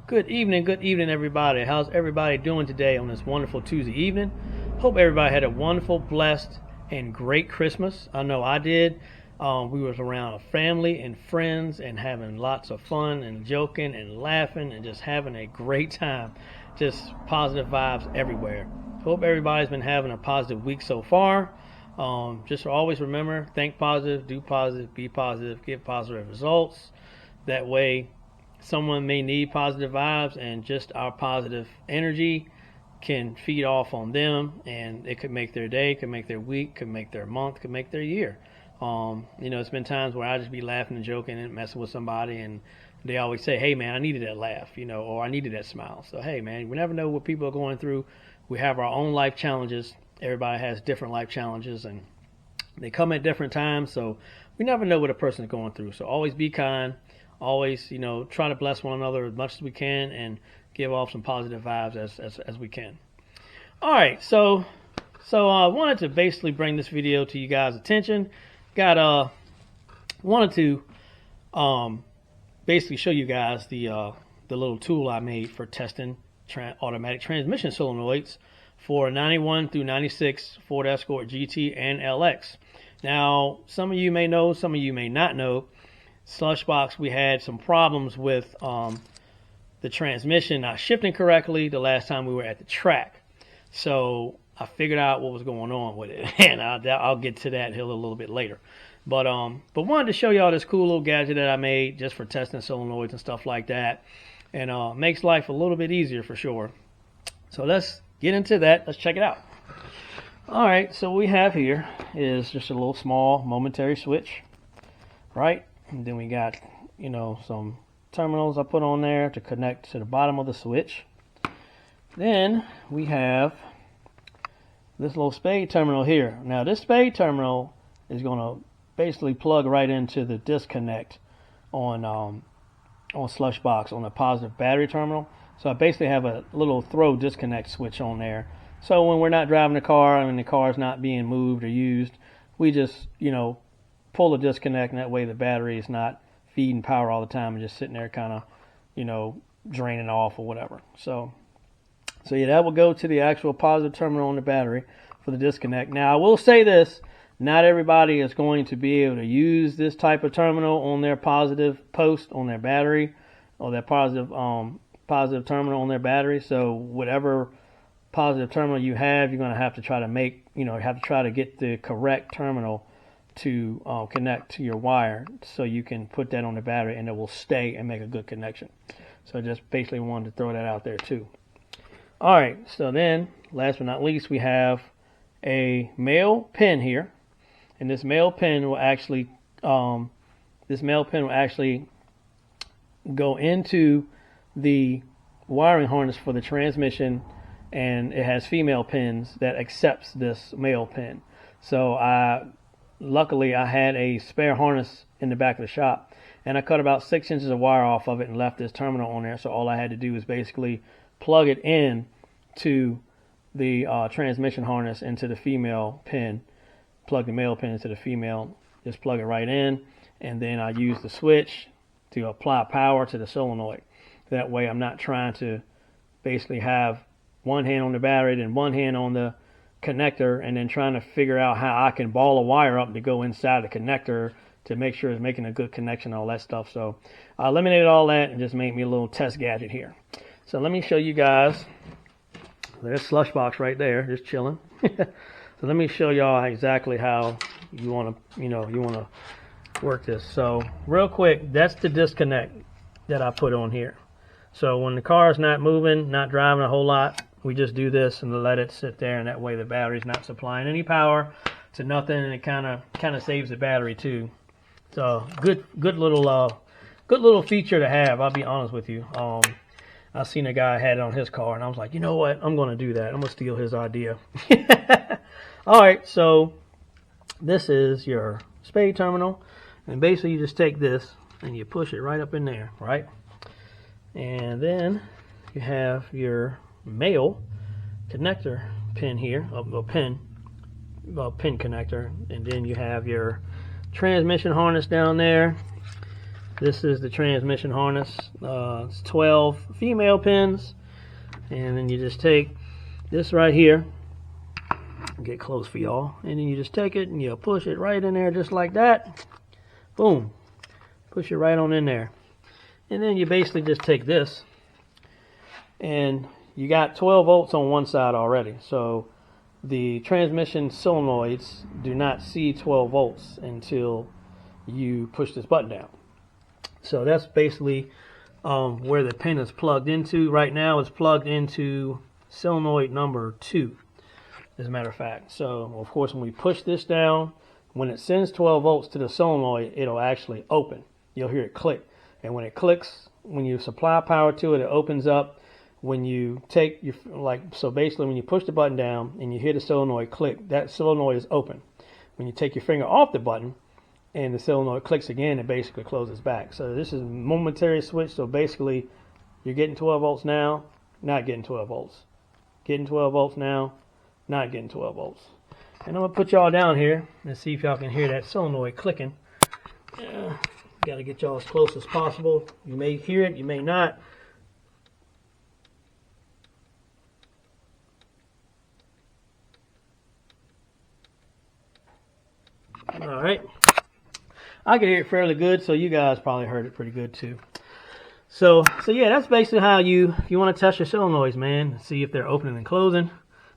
Good evening, everybody. How's everybody doing today on this wonderful Tuesday evening? Hope everybody had a wonderful, blessed, and great Christmas. I know I did. We was around family and friends and having lots of fun and joking and laughing and just having a great time. Just positive vibes everywhere. Hope everybody's been having a positive week so far. Just always remember, think positive, do positive, be positive, get positive results. That way, someone may need positive vibes, and just our positive energy can feed off on them, and it could make their day, could make their week, could make their month, could make their year. It's been times where I just be laughing and joking and messing with somebody, and they always say, hey man, I needed that laugh, or I needed that smile. So hey man, we never know what people are going through. We have our own life challenges. Everybody has different life challenges, and they come at different times, so we never know what a person is going through. So always be kind. Always, try to bless one another as much as we can and give off some positive vibes as we can. All right, so I wanted to basically bring this video to you guys' attention. Wanted to basically show you guys the little tool I made for testing automatic transmission solenoids for 91 through 96 Ford Escort GT and LX. Now, some of you may know, some of you may not know. Slushbox, we had some problems with the transmission not shifting correctly the last time we were at the track. So I figured out what was going on with it, and I'll get to that a little bit later. But wanted to show y'all this cool little gadget that I made just for testing solenoids and stuff like that, and makes life a little bit easier for sure. So let's get into that. Let's check it out. All right, so what we have here is just a little small momentary switch, right? And then we got, some terminals I put on there to connect to the bottom of the switch. Then we have this little spade terminal here. Now this spade terminal is going to basically plug right into the disconnect on Slushbox on the positive battery terminal. So I basically have a little throw disconnect switch on there. So when we're not driving the car and the car is not being moved or used, we just, pull the disconnect, and that way the battery is not feeding power all the time and just sitting there kind of, draining off or whatever. So yeah, that will go to the actual positive terminal on the battery for the disconnect. Now I will say this, not everybody is going to be able to use this type of terminal on their positive post on their battery, or their positive terminal on their battery. So whatever positive terminal you have, you're going to have to try to make, have to try to get the correct terminal to connect to your wire, so you can put that on the battery and it will stay and make a good connection. So just basically wanted to throw that out there too. All right, so then last but not least, we have a male pin here, and this male pin will actually go into the wiring harness for the transmission, and it has female pins that accepts this male pin. So luckily, I had a spare harness in the back of the shop, and I cut about 6 inches of wire off of it and left this terminal on there. So all I had to do was basically plug it in to the transmission harness into the female pin, plug the male pin into the female, just plug it right in, and then I use the switch to apply power to the solenoid. That way I'm not trying to basically have one hand on the battery and one hand on the connector, and then trying to figure out how I can ball a wire up to go inside the connector to make sure it's making a good connection and all that stuff. So I eliminated all that and just made me a little test gadget here. So let me show you guys. There's Slushbox right there, just chilling. So let me show y'all exactly how you want to work this. So real quick, that's the disconnect that I put on here. So when the car is not moving, not driving a whole lot, we just do this and let it sit there, and that way the battery's not supplying any power to nothing, and it kind of saves the battery too. So good little feature to have. I'll be honest with you. I seen a guy had it on his car, and I was like, you know what? I'm going to do that. I'm going to steal his idea. All right, so this is your spade terminal, and basically you just take this and you push it right up in there, right? And then you have your male connector pin here, pin connector, and then you have your transmission harness down there. This is the transmission harness. It's 12 female pins, and then you just take this right here, get close for y'all, and then you just take it and you push it right in there just like that. Boom, push it right on in there, and then you basically just take this, and you got 12 volts on one side already. So the transmission solenoids do not see 12 volts until you push this button down. So that's basically where the pin is plugged into. Right now it's plugged into solenoid number 2, as a matter of fact. So of course when we push this down, when it sends 12 volts to the solenoid, it'll actually open. You'll hear it click. And when it clicks, when you supply power to it, it opens up. When you take your, so basically when you push the button down and you hear the solenoid click, that solenoid is open. When you take your finger off the button and the solenoid clicks again, it basically closes back. So this is a momentary switch. So basically you're getting 12 volts now, not getting 12 volts. Getting 12 volts now, not getting 12 volts. And I'm gonna put y'all down here and see if y'all can hear that solenoid clicking. Got to get y'all as close as possible. You may hear it, you may not. All right, I can hear it fairly good, so you guys probably heard it pretty good too. So yeah, that's basically how if you want to test your solenoids, man, see if they're opening and closing.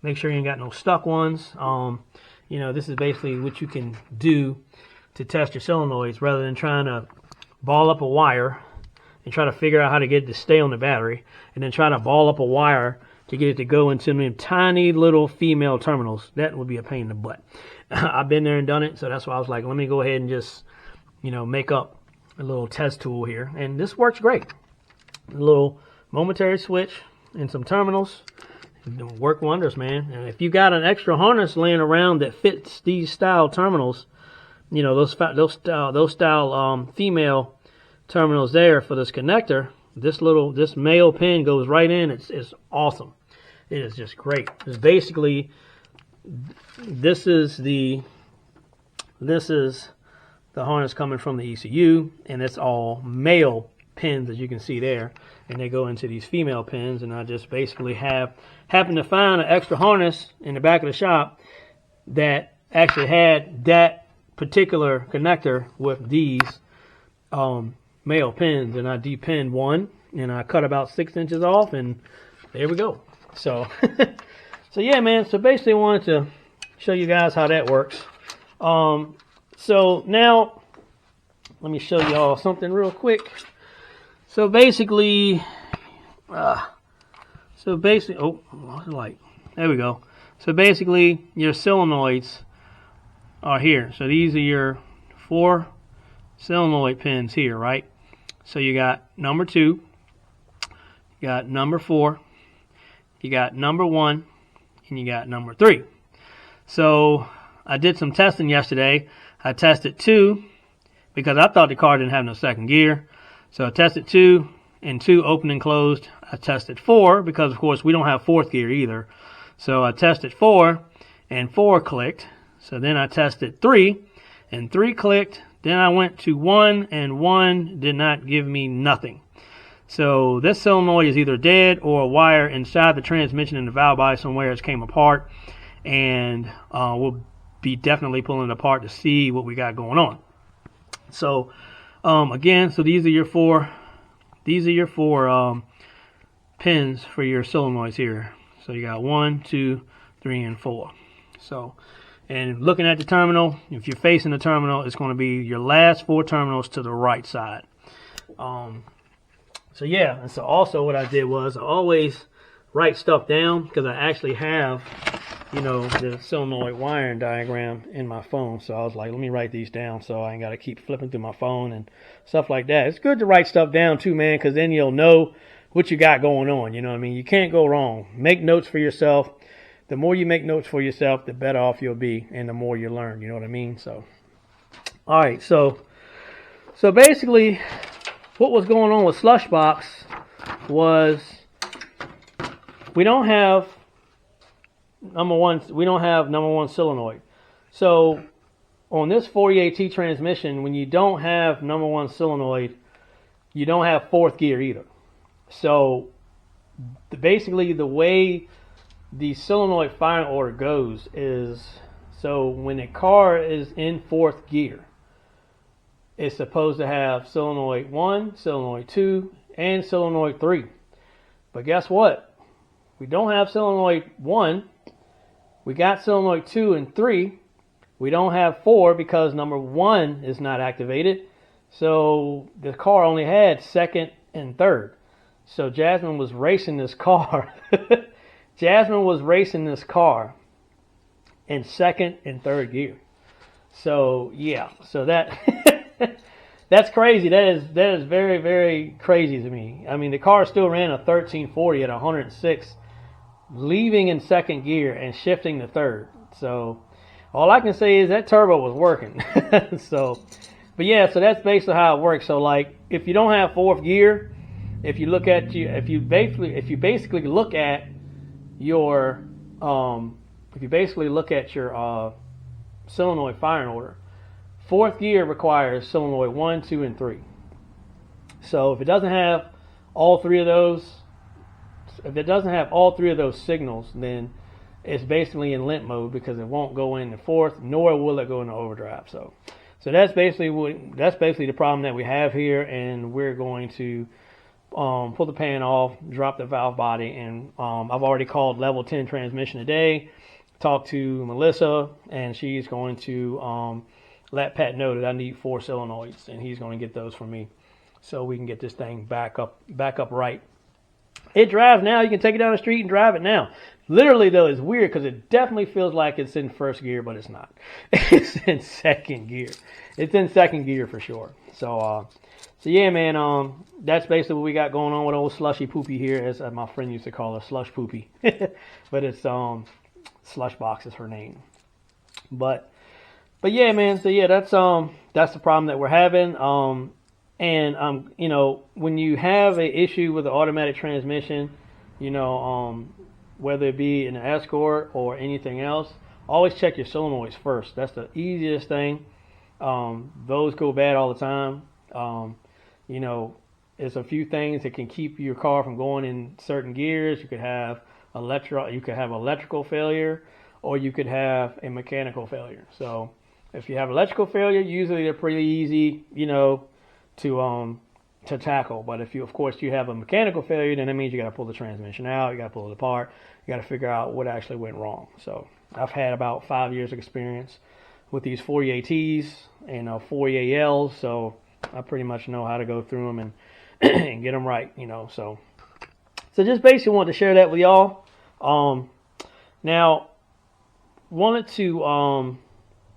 Make sure you ain't got no stuck ones. You know, this is basically what you can do to test your solenoids, rather than trying to ball up a wire and try to figure out how to get it to stay on the battery, and then try to ball up a wire to get it to go into them tiny little female terminals. That would be a pain in the butt. I've been there and done it, so that's why I was like, let me go ahead and just, you know, make up a little test tool here. And this works great. A little momentary switch and some terminals work wonders, man. And if you got an extra harness laying around that fits these style terminals, you know, those style female terminals there for this connector, this male pin goes right in. It's awesome. It is just great. It's basically, this is the harness coming from the ECU, and it's all male pins, as you can see there, and they go into these female pins. And I just basically happened to find an extra harness in the back of the shop that actually had that particular connector with these male pins, and I depinned one and I cut about 6 inches off, and there we go. So so yeah, man, so basically I wanted to show you guys how that works. So now let me show y'all something real quick. So basically oh, what's the light? There we go. So basically your solenoids are here. So these are your 4 solenoid pins here, right? So you got number 2, you got number 4, you got number 1, and you got number 3. So I did some testing yesterday. I tested 2 because I thought the car didn't have no second gear. So I tested 2, and 2 opened and closed. I tested 4 because, of course, we don't have 4th gear either. So I tested 4, and 4 clicked. So then I tested 3, and 3 clicked. Then I went to 1, and 1 did not give me nothing. So this solenoid is either dead, or a wire inside the transmission in the valve body somewhere has came apart, and we'll be definitely pulling it apart to see what we got going on. So again, so these are your 4 pins for your solenoids here. So you got 1, 2, 3, and 4. So, and looking at the terminal, if you're facing the terminal, it's going to be your last 4 terminals to the right side. So yeah, and so also what I did was I always write stuff down, because I actually have, you know, the solenoid wiring diagram in my phone. So I was like, let me write these down so I ain't got to keep flipping through my phone and stuff like that. It's good to write stuff down too, man, because then you'll know what you got going on. You know what I mean? You can't go wrong. Make notes for yourself. The more you make notes for yourself, the better off you'll be, and the more you learn. You know what I mean? So, all right. So basically, what was going on with Slushbox was we don't have number one solenoid. So on this 48T transmission, when you don't have number 1 solenoid, you don't have fourth gear either. So basically the way the solenoid firing order goes is, so when a car is in fourth gear, it's supposed to have solenoid 1, solenoid 2, and solenoid 3. But guess what? We don't have solenoid 1. We got solenoid 2 and 3. We don't have 4 because number 1 is not activated. So the car only had second and third. So Jasmine was racing this car. Jasmine was racing this car in second and third gear. So yeah, so that that's crazy. That is very, very crazy to me. I mean, the car still ran a 1340 at 106, leaving in second gear and shifting to third. So all I can say is that turbo was working. So, but yeah, so that's basically how it works. So like, if you don't have fourth gear, if you basically look at your solenoid firing order, fourth gear requires solenoid 1, 2, and 3. So if it doesn't have all three of those, signals, then it's basically in limp mode because it won't go into fourth, nor will it go into overdrive. So that's basically the problem that we have here, and we're going to pull the pan off, drop the valve body, and I've already called level 10 transmission today, talked to Melissa, and she's going to let Pat know that I need 4 solenoids, and he's going to get those for me so we can get this thing back up right. It drives now. You can take it down the street and drive it now. Literally, though, it's weird because it definitely feels like it's in first gear, but it's not. It's in second gear. It's in second gear for sure. So yeah, man, that's basically what we got going on with old Slushy Poopy here, as my friend used to call her, Slush Poopy. But it's Slushbox is her name. But yeah, man. So yeah, that's the problem that we're having. And you know, when you have an issue with the automatic transmission, you know, whether it be an Escort or anything else, always check your solenoids first. That's the easiest thing. Those go bad all the time. You know, there's a few things that can keep your car from going in certain gears. You could have electrical failure, or you could have a mechanical failure. So if you have electrical failure, usually they're pretty easy, you know, to tackle. But if you have a mechanical failure, then that means you got to pull the transmission out, you got to pull it apart, you got to figure out what actually went wrong. So I've had about 5 years of experience with these 4EATs and 4EALs, so I pretty much know how to go through them and and get them right, you know. So just basically wanted to share that with y'all. Now wanted to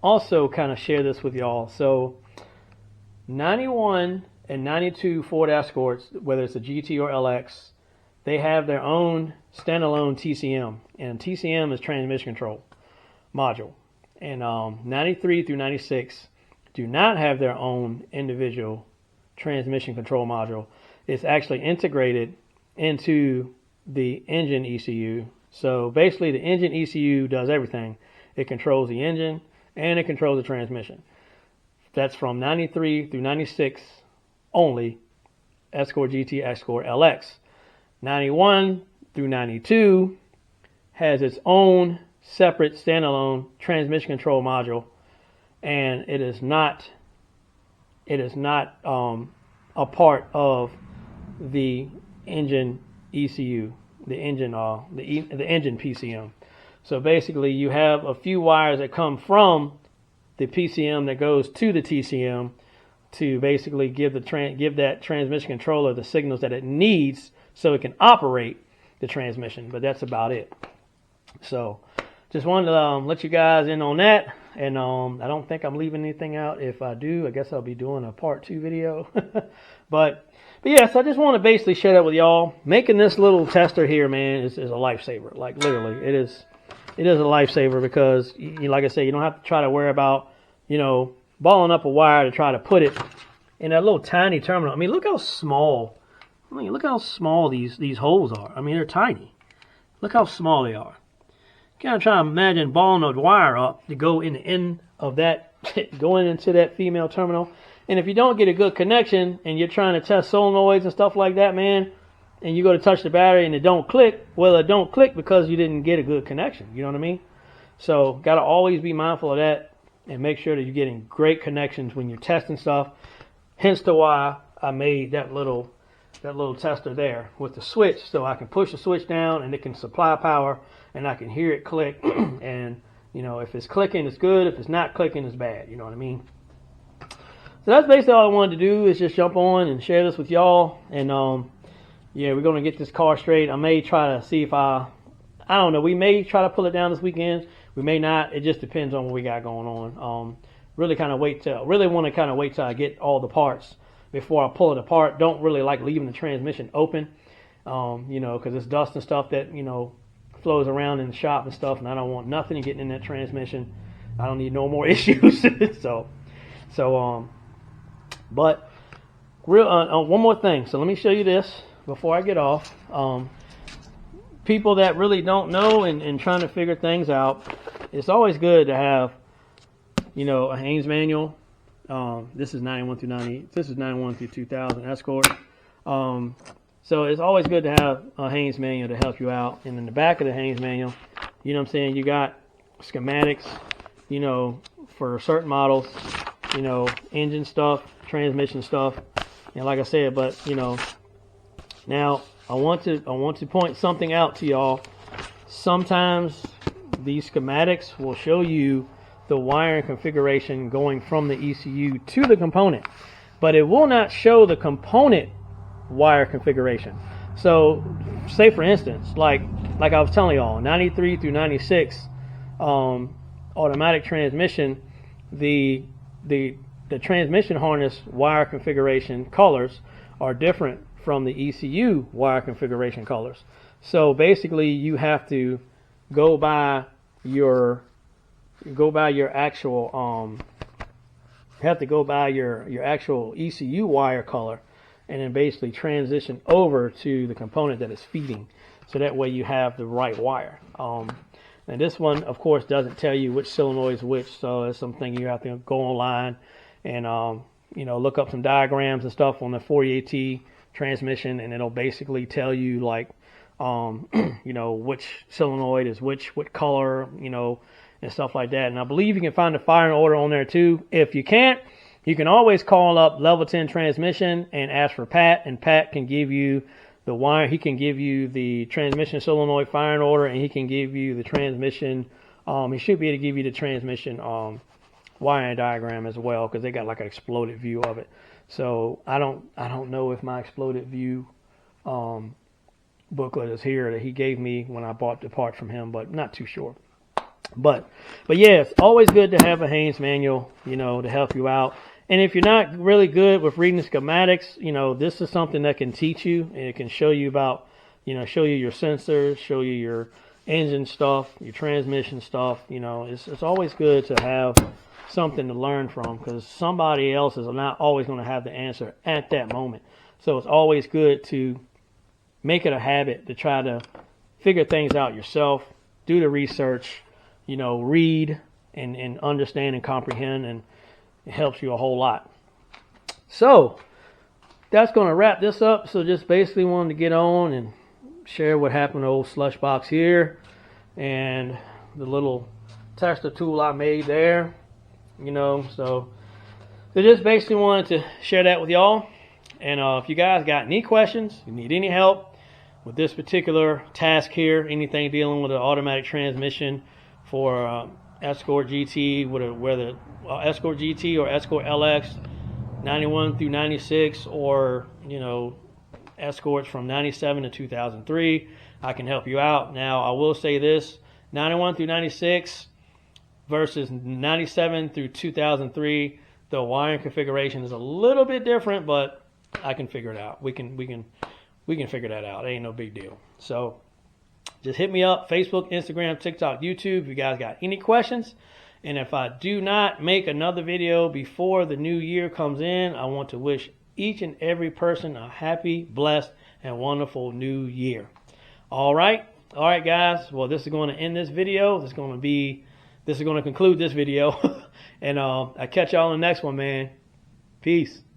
also kind of share this with y'all. So 91 and 92 Ford Escorts, whether it's a GT or LX, they have their own standalone TCM, and TCM is transmission control module. And 93 through 96 do not have their own individual transmission control module. It's actually integrated into the engine ECU. So basically the engine ECU does everything. It controls the engine and it controls the transmission. That's from 93 through 96 only, Escort GT, Escort LX. 91 through 92 has its own separate standalone transmission control module, and it is not a part of the engine ECU, the engine PCM. So basically, you have a few wires that come from the PCM that goes to the TCM to basically give that transmission controller the signals that it needs so it can operate the transmission. But that's about it. So just wanted to let you guys in on that. And I don't think I'm leaving anything out. If I do, I guess I'll be doing a part 2 video. but yeah, so I just want to basically share that with y'all. Making this little tester here, man, is a lifesaver. Like literally, it is a lifesaver because, like I said, you don't have to try to worry about, you know, balling up a wire to try to put it in that little tiny terminal. I mean, look how small. Look how small these holes are. I mean, they're tiny. Look how small they are. Kind of try to imagine balling a wire up to go in the end of that, going into that female terminal, And if you don't get a good connection and you're trying to test solenoids and stuff like that, man, and you go to touch the battery and it don't click, well, it don't click because you didn't get a good connection. You know what I mean? So got to always be mindful of that and make sure that you're getting great connections when you're testing stuff. Hence to why I made that little tester there with the switch, so I can push the switch down and it can supply power and I can hear it click. And you know, if it's clicking, it's good. If it's not clicking, it's bad. You know what I mean? So that's basically all I wanted to do, is just jump on and share this with y'all. And yeah, we're gonna get this car straight. I may try to see if I don't know. We may try to pull it down this weekend. We may not. It just depends on what we got going on. Really want to kind of wait till I get all the parts before I pull it apart. Don't really like leaving the transmission open, you know, because it's dust and stuff that, you know, flows around in the shop and stuff, and I don't want nothing getting in that transmission. I don't need no more issues. But one more thing. So let me show you this before I get off. People that really don't know and trying to figure things out, it's always good to have, you know, a Haynes manual. This is 91 through 90. This is 91 through 2000 Escort. So it's always good to have a Haynes manual to help you out. And in the back of the Haynes manual, you know what I'm saying, you got schematics, you know, for certain models, you know, engine stuff, transmission stuff. And like I said, but you know, now I want to point something out to y'all. Sometimes these schematics will show you the wiring configuration going from the ECU to the component, but it will not show the component wire configuration. So say for instance, like I was telling y'all, 93 through 96 automatic transmission, the transmission harness wire configuration colors are different from the ECU wire configuration colors. So basically you have to go by your actual actual ECU wire color, and then basically transition over to the component that is feeding, so that way you have the right wire. And this one, of course, doesn't tell you which solenoid is which, so it's something you have to go online and you know, look up some diagrams and stuff on the 48T transmission, and it'll basically tell you like you know, which solenoid is what color, you know, and stuff like that. And I believe you can find the firing order on there too. If you can't, you can always call up Level 10 Transmission and ask for Pat, and Pat can give you the wire. He can give you the transmission solenoid firing order, and he can give you the transmission. He should be able to give you the transmission wiring diagram as well, because they got like an exploded view of it. So I don't know if my exploded view booklet is here that he gave me when I bought the part from him, but not too sure. But yeah, it's always good to have a Haynes manual, you know, to help you out. And if you're not really good with reading the schematics, you know, this is something that can teach you, and it can show you about, you know, show you your sensors, show you your engine stuff, your transmission stuff. You know, it's always good to have something to learn from, because somebody else is not always going to have the answer at that moment. So it's always good to make it a habit to try to figure things out yourself, do the research, you know, read and understand and comprehend, and it helps you a whole lot. So that's going to wrap this up. So just basically wanted to get on and share what happened to old slushbox here, and the little tester tool I made there, you know. So just basically wanted to share that with y'all. And if you guys got any questions, you need any help with this particular task here, anything dealing with an automatic transmission for Escort GT, whether Escort GT or Escort LX, 91 through 96, or, you know, Escorts from 97 to 2003, I can help you out. Now, I will say this, 91 through 96 versus 97 through 2003, the wiring configuration is a little bit different, but I can figure it out. We can figure that out. It ain't no big deal. So just hit me up, Facebook, Instagram, TikTok, YouTube, if you guys got any questions. And if I do not make another video before the new year comes in, I want to wish each and every person a happy, blessed, and wonderful new year. All right, guys. Well, this is going to end this video. This is going to conclude this video. And I'll catch y'all in the next one, man. Peace. Peace.